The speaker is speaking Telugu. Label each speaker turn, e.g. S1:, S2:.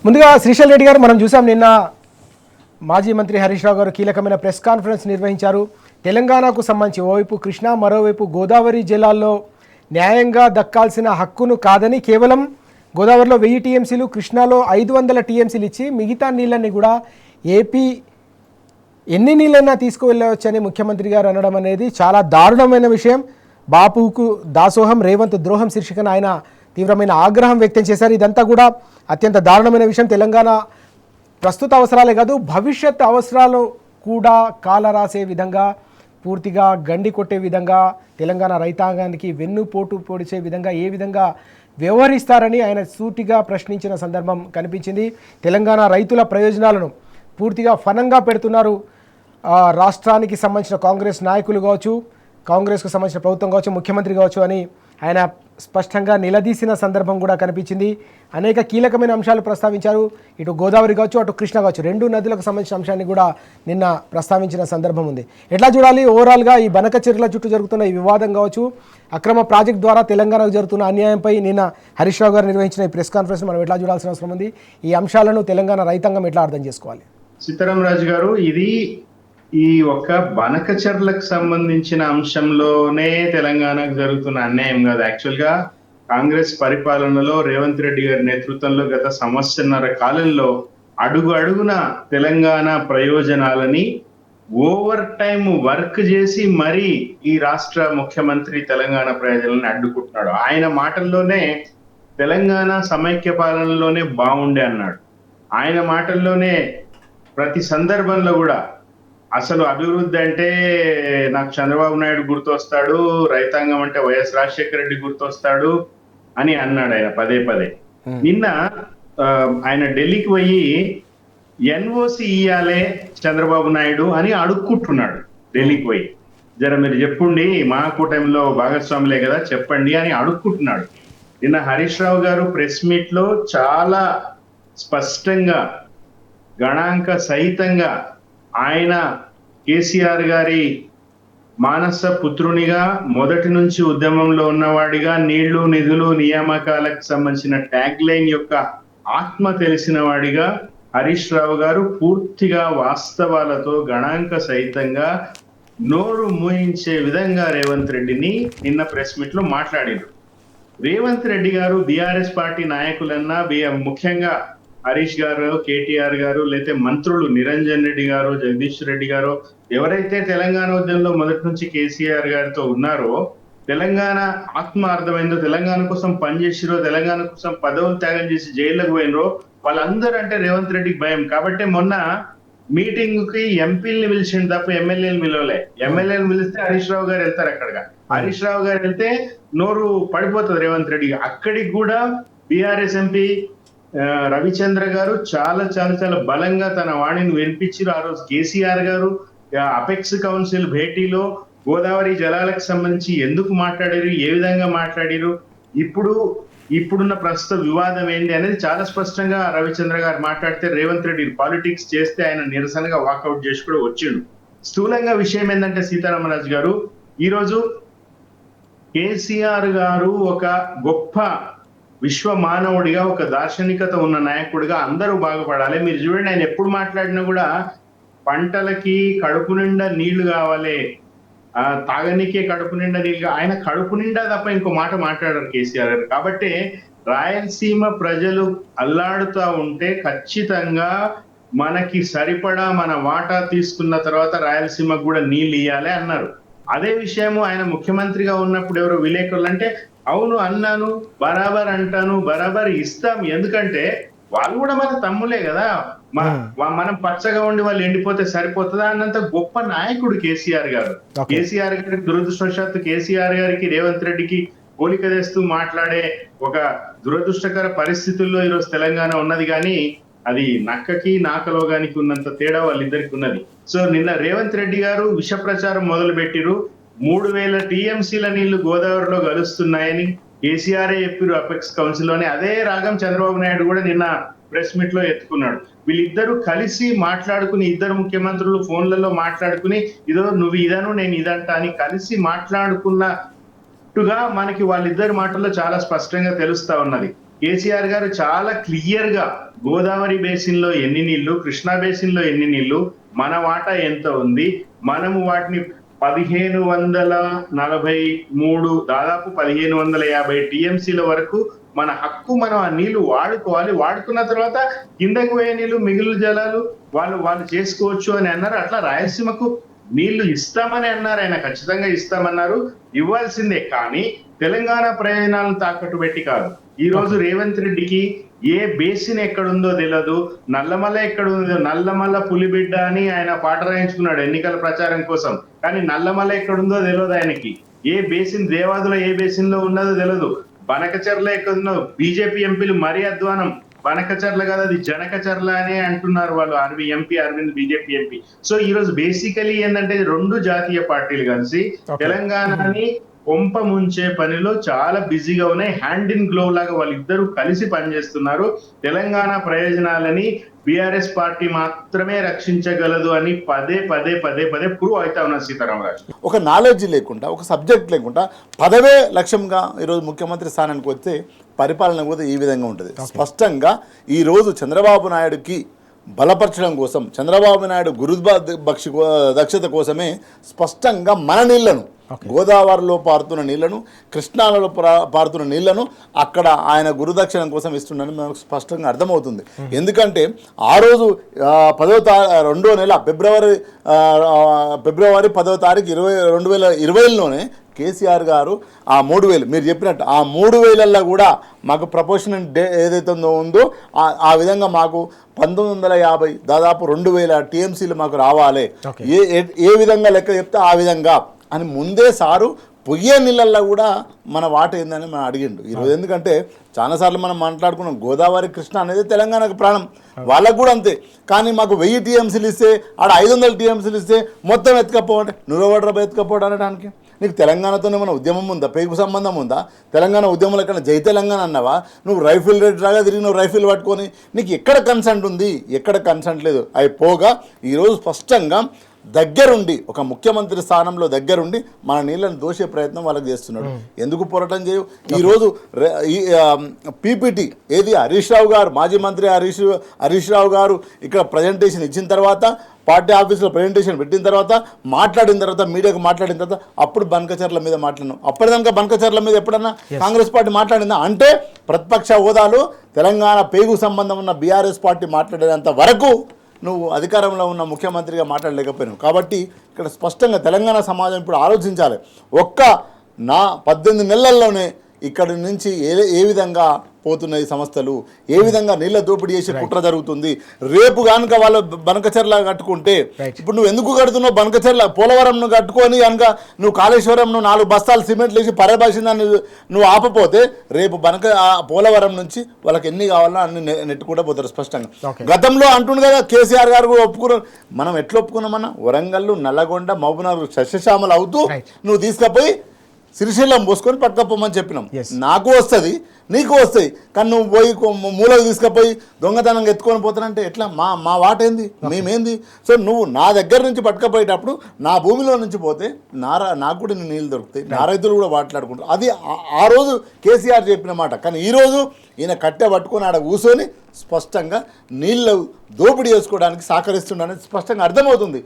S1: ముందుగా శ్రీశైల్ రెడ్డి గారు, మనం చూసాం నిన్న మాజీ మంత్రి హరీష్ రావు గారు కీలకమైన ప్రెస్ కాన్ఫరెన్స్ నిర్వహించారు. తెలంగాణకు సంబంధించి ఓవైపు కృష్ణా, మరోవైపు గోదావరి జిల్లాల్లో న్యాయంగా దక్కాల్సిన హక్కును కాదని కేవలం గోదావరిలో 1000 టీఎంసీలు, కృష్ణాలో 500 టీఎంసీలు ఇచ్చి మిగతా నీళ్ళని కూడా ఏపీ ఎన్ని నీళ్ళైనా తీసుకువెళ్ళవచ్చని ముఖ్యమంత్రి గారు అనడం అనేది చాలా దారుణమైన విషయం. బాపుకు దాసోహం, రేవంత్ ద్రోహం శీర్షికన ఆయన తీవ్రమైన ఆగ్రహం వ్యక్తం చేశారు. ఇదంతా కూడా అత్యంత దారుణమైన విషయం. తెలంగాణ ప్రస్తుత అవసరాలే కాదు, భవిష్యత్ అవసరాలు కూడా కాలరాసే విధంగా, పూర్తిగా గండి కొట్టే విధంగా, తెలంగాణ రైతాంగానికి వెన్నుపోటు పొడిచే విధంగా ఏ విధంగా వ్యవహరిస్తారని ఆయన సూటిగా ప్రశ్నించిన సందర్భం కనిపించింది. తెలంగాణ రైతుల ప్రయోజనాలను పూర్తిగా ఫనంగా పెడుతున్నారు రాష్ట్రానికి సంబంధించిన కాంగ్రెస్ నాయకులు కావచ్చు, కాంగ్రెస్కు సంబంధించిన ప్రభుత్వం కావచ్చు, ముఖ్యమంత్రి కావచ్చు అని ఆయన స్పష్టంగా నిలదీసిన సందర్భం కూడా కనిపించింది. అనేక కీలకమైన అంశాలు ప్రస్తావించారు. ఇటు గోదావరి కావచ్చు, అటు కృష్ణ కావచ్చు, 2 నదులకు సంబంధించిన అంశాన్ని కూడా నిన్న ప్రస్తావించిన సందర్భం ఉంది. ఎట్లా చూడాలి ఓవరాల్గా ఈ బనకచెర్ల చుట్టూ జరుగుతున్న ఈ వివాదం కావచ్చు, అక్రమ ప్రాజెక్ట్ ద్వారా తెలంగాణకు జరుగుతున్న అన్యాయంపై నిన్న హరీష్ రావు గారు నిర్వహించిన ఈ ప్రెస్ కాన్ఫరెన్స్ మనం ఎట్లా చూడాల్సిన అవసరం ఉంది? ఈ అంశాలను తెలంగాణ రైతాంగం ఎట్లా అర్థం చేసుకోవాలి?
S2: సీతారాం రాజు గారు, ఇది ఈ ఒక బనకచెర్లకు సంబంధించిన అంశంలోనే తెలంగాణకు జరుగుతున్న అన్యాయం కాదు. యాక్చువల్ గా కాంగ్రెస్ పరిపాలనలో రేవంత్ రెడ్డి గారి నేతృత్వంలో గత 1.5 సంవత్సరాల కాలంలో అడుగు అడుగున తెలంగాణ ప్రయోజనాలని ఓవర్ టైం వర్క్ చేసి మరీ ఈ రాష్ట్ర ముఖ్యమంత్రి తెలంగాణ ప్రయోజనాలను అడ్డుకుంటున్నాడు. ఆయన మాటల్లోనే తెలంగాణ సమైక్య పాలనలోనే బాగుండే అన్నాడు. ఆయన మాటల్లోనే ప్రతి సందర్భంలో కూడా అసలు అభివృద్ధి అంటే నాకు చంద్రబాబు నాయుడు గుర్తొస్తాడు, రైతాంగం అంటే వైఎస్ రాజశేఖర రెడ్డి గుర్తొస్తాడు అని అన్నాడు ఆయన పదే పదే. నిన్న ఆయన ఢిల్లీకి పోయి ఎన్ఓసి ఇయ్యాలే చంద్రబాబు నాయుడు అని అడుక్కుంటున్నాడు. ఢిల్లీకి పోయి జర మీరు చెప్పండి, మా కూటమిలో భాగస్వాములే కదా చెప్పండి అని అడుక్కుంటున్నాడు. నిన్న హరీష్ రావు గారు ప్రెస్ మీట్ లో చాలా స్పష్టంగా గణాంక సహితంగా ఆయన కేసీఆర్ గారి మానస పుత్రునిగా, మొదటి నుంచి ఉద్యమంలో ఉన్నవాడిగా, నీళ్లు నిధులు నియామకాలకు సంబంధించిన ట్యాగ్ లైన్ యొక్క ఆత్మ తెలిసిన వాడిగా హరీష్ రావు గారు పూర్తిగా వాస్తవాలతో గణాంక సహితంగా నోరు మూయించే విధంగా రేవంత్ రెడ్డిని నిన్న ప్రెస్ మీట్ లో మాట్లాడారు. రేవంత్ రెడ్డి గారు బీఆర్ఎస్ పార్టీ నాయకులన్నా, ముఖ్యంగా హరీష్ గారు, కేటీఆర్ గారు, లేకపోతే మంత్రులు నిరంజన్ రెడ్డి గారు, జగదీష్ రెడ్డి గారు, ఎవరైతే తెలంగాణ ఉద్యమంలో మొదటి నుంచి కేసీఆర్ గారితో ఉన్నారో, తెలంగాణ ఆత్మ అర్థమైందో, తెలంగాణ కోసం పనిచేసిరో, తెలంగాణ కోసం పదవులు త్యాగం చేసి జైల్లోకి పోయినరో వాళ్ళందరూ అంటే రేవంత్ రెడ్డికి భయం. కాబట్టి మొన్న మీటింగ్ కి ఎంపీలని పిలిచిండు తప్ప ఎమ్మెల్యేలు పిలవలే. ఎమ్మెల్యేలు పిలిస్తే హరీష్ రావు గారు వెళ్తారు. అక్కడగా హరీష్ రావు గారు వెళ్తే నోరు పడిపోతుంది రేవంత్ రెడ్డి. అక్కడికి కూడా బీఆర్ఎస్ ఎంపీ రవిచంద్ర గారు చాలా చాలా చాలా బలంగా తన వాణిని వినిపించారు. ఆ రోజు కేసీఆర్ గారు అపెక్స్ కౌన్సిల్ భేటీలో గోదావరి జలాలకు సంబంధించి ఎందుకు మాట్లాడారు, ఏ విధంగా మాట్లాడారు, ఇప్పుడున్న ప్రస్తుత వివాదం ఏంటి అనేది చాలా స్పష్టంగా రవిచంద్ర గారు మాట్లాడితే, రేవంత్ రెడ్డి పాలిటిక్స్ చేస్తే ఆయన నిరసనగా వాకౌట్ చేసి కూడా వచ్చిండు. స్థూలంగా విషయం ఏంటంటే సీతారామరాజు గారు, ఈరోజు కేసీఆర్ గారు ఒక గొప్ప విశ్వ మానవుడిగా, ఒక దార్శనికత ఉన్న నాయకుడిగా అందరూ బాగుపడాలి. మీరు చూడండి, ఆయన ఎప్పుడు మాట్లాడినా కూడా పంటలకి కడుపు నిండా నీళ్లు కావాలి, తాగనికే కడుపు నిండా నీళ్ళు, ఆయన కడుపు నిండా తప్ప ఇంకో మాట మాట్లాడారు కేసీఆర్ గారు. కాబట్టి రాయలసీమ ప్రజలు అల్లాడుతూ ఉంటే ఖచ్చితంగా మనకి సరిపడా మన వాటా తీసుకున్న తర్వాత రాయలసీమకు కూడా నీళ్ళు ఇయ్యాలి అన్నారు. అదే విషయము ఆయన ముఖ్యమంత్రిగా ఉన్నప్పుడు ఎవరో విలేకరులు అంటే, అవును అన్నాను, బరాబర్ అంటాను, బరాబర్ ఇస్తాం, ఎందుకంటే వాళ్ళు కూడా మన తమ్ములే కదా, మనం పచ్చగా ఉండి వాళ్ళు ఎండిపోతే సరిపోతుందా అన్నంత గొప్ప నాయకుడు కేసీఆర్ గారు. కేసీఆర్ గారికి దురదృష్టవశాత్తు కేసీఆర్ గారికి రేవంత్ రెడ్డికి పోలిక తెస్తూ మాట్లాడే ఒక దురదృష్టకర పరిస్థితుల్లో ఈరోజు తెలంగాణ ఉన్నది. కానీ అది నక్కకి నాకలోగానికి ఉన్నంత తేడా వాళ్ళిద్దరికి ఉన్నది. సో నిన్న రేవంత్ రెడ్డి గారు విష ప్రచారం మొదలు పెట్టిరు. 3000 టీఎంసీల నీళ్లు గోదావరిలో కలుస్తున్నాయని కేసీఆర్ చెప్పారు అపెక్స్ కౌన్సిల్ లోనే. అదే రాగం చంద్రబాబు నాయుడు కూడా నిన్న ప్రెస్ మీట్ లో ఎత్తుకున్నాడు. వీళ్ళిద్దరూ కలిసి మాట్లాడుకుని, ఇద్దరు ముఖ్యమంత్రులు ఫోన్లలో మాట్లాడుకుని, ఇదో నువ్వు ఇదను నేను ఇదంటా అని కలిసి మాట్లాడుకున్నట్టుగా మనకి వాళ్ళిద్దరి మాటల్లో చాలా స్పష్టంగా తెలుస్తా ఉన్నది. కేసీఆర్ గారు చాలా క్లియర్ గా గోదావరి బేసిన్ లో ఎన్ని నీళ్లు, కృష్ణా బేసిన్ లో ఎన్ని నీళ్లు, మన వాటా ఎంత ఉంది, మనము వాటిని 1543 దాదాపు 1550 టీఎంసీల వరకు మన హక్కు, మనం ఆ నీళ్లు వాడుకోవాలి, వాడుకున్న తర్వాత కిందకు పోయే నీళ్లు మిగులు జలాలు వాళ్ళు చేసుకోవచ్చు అని అన్నారు. అట్లా రాయలసీమకు నీళ్లు ఇస్తామని అన్నారు, ఆయన ఖచ్చితంగా ఇస్తామన్నారు, ఇవ్వాల్సిందే. కానీ తెలంగాణ ప్రయోజనాలను తాకట్టు పెట్టి కాదు. ఈ రోజు రేవంత్ రెడ్డికి ఏ బేసిన్ ఎక్కడుందో తెలియదు, నల్లమల్ల ఎక్కడుందో, నల్లమల్ల పులిబిడ్డ అని ఆయన పాట రాయించుకున్నాడు ఎన్నికల ప్రచారం కోసం, కానీ నల్లమల్ల ఎక్కడుందో తెలియదు ఆయనకి. ఏ బేసిన్ దేవాదుల ఏ బేసిన్ లో ఉన్నదో తెలియదు. బనకచర్ల ఎక్కడుందో, బీజేపీ ఎంపీలు మరీ అధ్వానం, బనకచర్ల కాదు అది జనకచర్ల అనే అంటున్నారు వాళ్ళు, MP Arvind BJP MP. So ఈ రోజు బేసికలీ ఏంటంటే రెండు జాతీయ పార్టీలు కలిసి తెలంగాణని కొంప ముంచే పనిలో చాలా బిజీగా ఉన్నాయి. హ్యాండ్ ఇన్ గ్లోవ్ లాగా వాళ్ళిద్దరూ కలిసి పనిచేస్తున్నారు. తెలంగాణ ప్రయోజనాలని బీఆర్ఎస్ పార్టీ మాత్రమే రక్షించగలదు అని పదే పదే పదే పదే ప్రూవ్ అవుతా ఉన్నారు సీతారామరాజు.
S3: ఒక నాలెడ్జ్ లేకుండా, ఒక సబ్జెక్ట్ లేకుండా పదవే లక్ష్యంగా ఈరోజు ముఖ్యమంత్రి స్థానానికి వస్తే పరిపాలన కూడా ఈ విధంగా ఉంటుంది. స్పష్టంగా ఈరోజు చంద్రబాబు నాయుడుకి బలపరచడం కోసం, చంద్రబాబు నాయుడు దక్షత కోసమే స్పష్టంగా మన నీళ్లను, గోదావరిలో పారుతున్న నీళ్లను, కృష్ణాలలో పారుతున్న నీళ్లను అక్కడ ఆయన గురుదక్షిణం కోసం ఇస్తుండని మనకు స్పష్టంగా అర్థమవుతుంది. ఎందుకంటే ఆ రోజు 2వ నెల ఫిబ్రవరి 10వ తారీఖు 2020లోనే కేసీఆర్ గారు ఆ 3,000 మీరు చెప్పినట్టు ఆ 3,000ల్లో కూడా మాకు ప్రపోర్షనల్ ఏదైతే ఉందో ఆ విధంగా మాకు 1950 దాదాపు 2,000 టీఎంసీలు మాకు రావాలి, ఏ విధంగా లెక్క చెప్తే ఆ విధంగా అని ముందే సారు పొయ్యే నీళ్ళల్లో కూడా మన వాట ఏందని మనం అడిగిండు ఈరోజు. ఎందుకంటే చాలాసార్లు మనం మాట్లాడుకున్నాం, గోదావరి కృష్ణ అనేది తెలంగాణకు ప్రాణం, వాళ్ళకు కూడా అంతే. కానీ మాకు 1000 టీఎంసీలు ఇస్తే, ఆడ 500 టీఎంసీలు ఇస్తే మొత్తం ఎత్తుకపోవంటే నువ్వెవడ్రా ఎత్తుకపోవడం అనడానికి? నీకు తెలంగాణతోనే మన ఉద్యమం ఉందా, పేగు సంబంధం ఉందా? తెలంగాణ ఉద్యమంలో ఎక్కడ జై తెలంగాణ అన్నావా? నువ్వు రైఫిల్ రెడ్ రాగా తిరిగి నువ్వు రైఫిల్ పట్టుకొని నీకు ఎక్కడ కన్సెంట్ ఉంది? ఎక్కడ కన్సెంట్ లేదు. అవి పోగా ఈరోజు స్పష్టంగా దగ్గరుండి, ఒక ముఖ్యమంత్రి స్థానంలో దగ్గరుండి మన నీళ్ళని దోసే ప్రయత్నం వాళ్ళకి చేస్తున్నాడు. ఎందుకు పోరాటం చేయవు? ఈరోజు పీపీటీ ఏది హరీష్ రావు గారు, మాజీ మంత్రి హరీష్ రావు గారు ఇక్కడ ప్రజెంటేషన్ ఇచ్చిన తర్వాత, పార్టీ ఆఫీసులో ప్రజెంటేషన్ పెట్టిన తర్వాత, మాట్లాడిన తర్వాత, మీడియాకు మాట్లాడిన తర్వాత అప్పుడు బనకచర్ల మీద మాట్లాడినాం. అప్పటిదాకా బనకచర్ల మీద ఎప్పుడన్నా కాంగ్రెస్ పార్టీ మాట్లాడిందా? అంటే ప్రతిపక్ష హోదాలో తెలంగాణ పేగు సంబంధం ఉన్న బీఆర్ఎస్ పార్టీ మాట్లాడేంత వరకు నువ్వు అధికారంలో ఉన్న ముఖ్యమంత్రిగా మాట్లాడలేకపోయినావు. కాబట్టి ఇక్కడ స్పష్టంగా తెలంగాణ సమాజం ఇప్పుడు ఆలోచించాలి. 18 నెలల్లోనే ఇక్కడి నుంచి ఏ విధంగా పోతున్నాయి సంస్థలు, ఏ విధంగా నీళ్ళ దోపిడీ చేసి కుట్ర జరుగుతుంది. రేపు కనుక వాళ్ళు బనకచర్ల కట్టుకుంటే, ఇప్పుడు నువ్వు ఎందుకు కడుతున్నావు బనకచర్ల? పోలవరం నువ్వు కట్టుకొని కనుక నువ్వు కాళేశ్వరం 4 బస్తాలు సిమెంట్లు వేసి పరభాషిందని నువ్వు ఆపపోతే రేపు పోలవరం నుంచి వాళ్ళకి ఎన్ని కావాలో అన్ని నెట్టుకుంటూ పోతారు స్పష్టంగా. గతంలో అంటుండు కదా కేసీఆర్ గారు కూడా ఒప్పుకున్నారు. మనం ఎట్లా ఒప్పుకున్నామన్నా? వరంగల్, నల్లగొండ, మహబూబ్నగర్ సస్యశ్యామలు అవుతూ నువ్వు తీసుకుపోయి శ్రీశైలం పోసుకొని పట్టుకపోమని చెప్పినాం. నాకు వస్తుంది, నీకు వస్తాయి, కానీ నువ్వు పోయి మూలకు తీసుకుపోయి దొంగతనంగా ఎత్తుకొని పోతానంటే ఎట్లా? మా వాట ఏంది, మేమేంది? సో నువ్వు నా దగ్గర నుంచి పట్టుకపోయేటప్పుడు నా భూమిలో నుంచి పోతే నాకు కూడా నీళ్ళు దొరుకుతాయి, నా రైతులు కూడా మాట్లాడుకుంటారు. అది ఆ రోజు కేసీఆర్ చెప్పిన మాట. కానీ ఈరోజు ఈయన కట్టె పట్టుకొని ఆడ కూర్చొని స్పష్టంగా నీళ్ళు దోపిడీ చేసుకోవడానికి సహకరిస్తుండని స్పష్టంగా అర్థమవుతుంది.